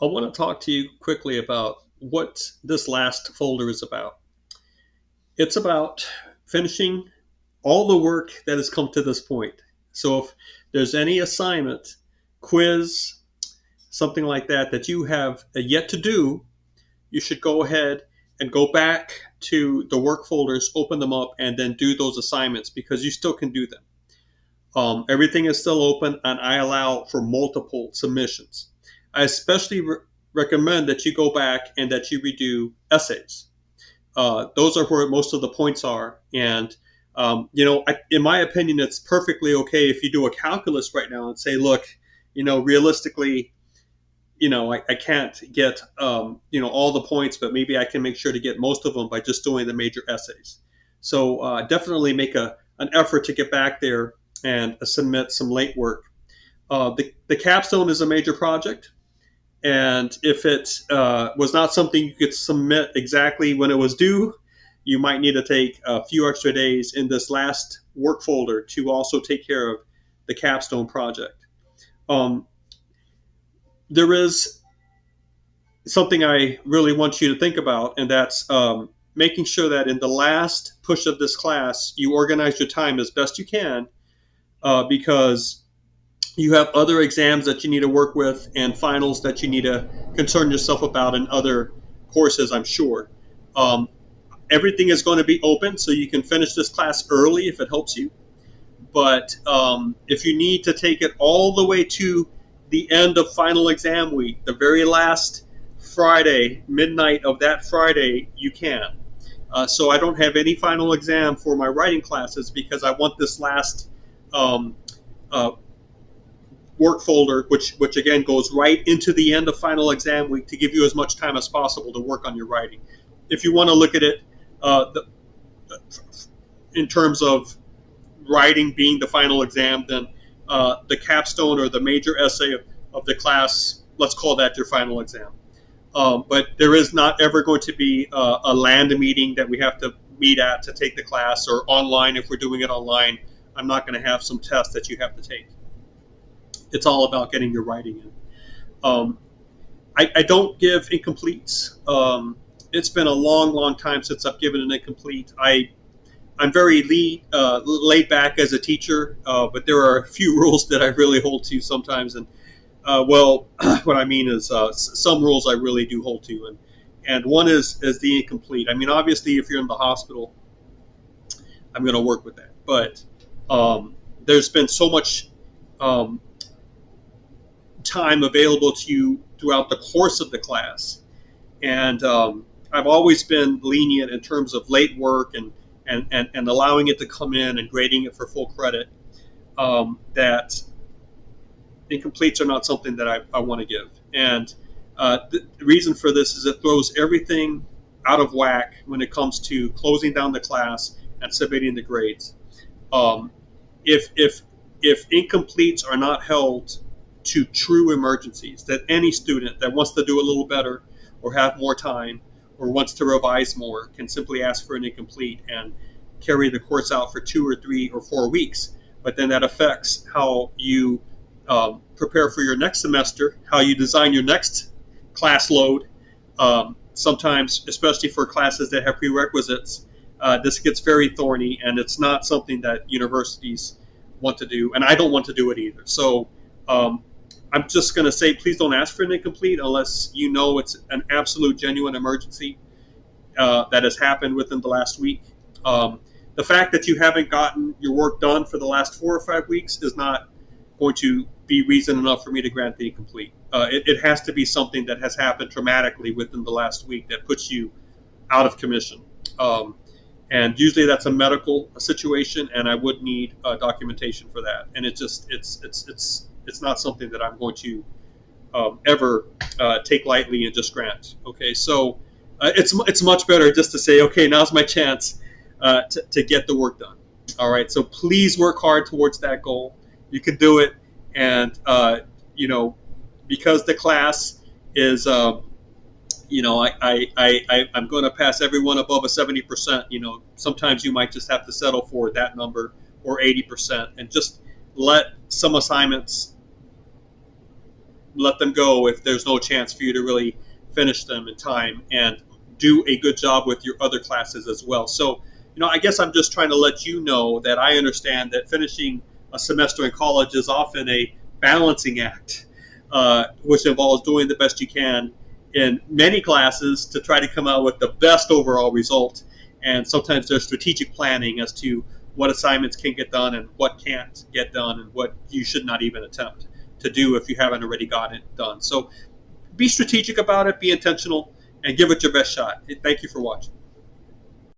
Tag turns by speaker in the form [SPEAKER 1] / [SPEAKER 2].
[SPEAKER 1] I want to talk to you quickly about what this last folder is about. It's about finishing all the work that has come to this point. So if there's any assignment, quiz, something like that that you have yet to do, you should go ahead and go back to the work folders, open them up, and then do those assignments because you still can do them. Everything is still open, and I allow for multiple submissions. I especially recommend that you go back and that you redo essays. Those are where most of the points are. And, in my opinion, it's perfectly okay if you do a calculus right now and say, look, realistically, I can't get, all the points, but maybe I can make sure to get most of them by just doing the major essays. So definitely make an effort to get back there and submit some late work. The capstone is a major project. And if it was not something you could submit exactly when it was due, you might need to take a few extra days in this last work folder to also take care of the capstone project. There is something I really want you to think about, and that's making sure that in the last push of this class, you organize your time as best you can because you have other exams that you need to work with and finals that you need to concern yourself about in other courses, I'm sure. Everything is going to be open, so you can finish this class early if it helps you. But if you need to take it all the way to the end of final exam week, the very last Friday, midnight of that Friday, you can. So I don't have any final exam for my writing classes because I want this last work folder, which again goes right into the end of final exam week to give you as much time as possible to work on your writing. If you want to look at it in terms of writing being the final exam, then the capstone or the major essay of the class, let's call that your final exam. But there is not ever going to be a land meeting that we have to meet at to take the class, or online if we're doing it online. I'm not going to have some tests that you have to take. It's all about getting your writing in. I don't give incompletes. It's been a long time since I've given an incomplete. I'm very laid back as a teacher, but there are a few rules that I really hold to sometimes. And what I mean is some rules I really do hold to, and one is the incomplete. I mean, obviously, if you're in the hospital, I'm going to work with that. But there's been so much time available to you throughout the course of the class, and I've always been lenient in terms of late work and allowing it to come in and grading it for full credit. That incompletes are not something that I want to give, and the reason for this is it throws everything out of whack when it comes to closing down the class and submitting the grades. If incompletes are not held to true emergencies, that any student that wants to do a little better or have more time or wants to revise more can simply ask for an incomplete and carry the course out for 2 or 3 or 4 weeks. But then that affects how you prepare for your next semester, how you design your next class load. Sometimes, especially for classes that have prerequisites, this gets very thorny, and it's not something that universities want to do, and I don't want to do it either. So I'm just going to say, please don't ask for an incomplete unless you know it's an absolute genuine emergency that has happened within the last week. The fact that you haven't gotten your work done for the last 4 or 5 weeks is not going to be reason enough for me to grant the incomplete. It has to be something that has happened dramatically within the last week that puts you out of commission. And usually that's a medical situation, and I would need documentation for that. And it's not something that I'm going to ever take lightly and just grant. Okay, so it's much better just to say, okay, now's my chance to get the work done. All right, so please work hard towards that goal. You can do it, and because the class is, I'm going to pass everyone above a 70%. Sometimes you might just have to settle for that number or 80%, and just let some assignments let them go if there's no chance for you to really finish them in time, and do a good job with your other classes as well. So, I guess I'm just trying to let you know that I understand that finishing a semester in college is often a balancing act, which involves doing the best you can in many classes to try to come out with the best overall result. And sometimes there's strategic planning as to what assignments can get done and what can't get done, and what you should not even attempt to do if you haven't already gotten it done. So be strategic about it, be intentional, and give it your best shot. Thank you for watching.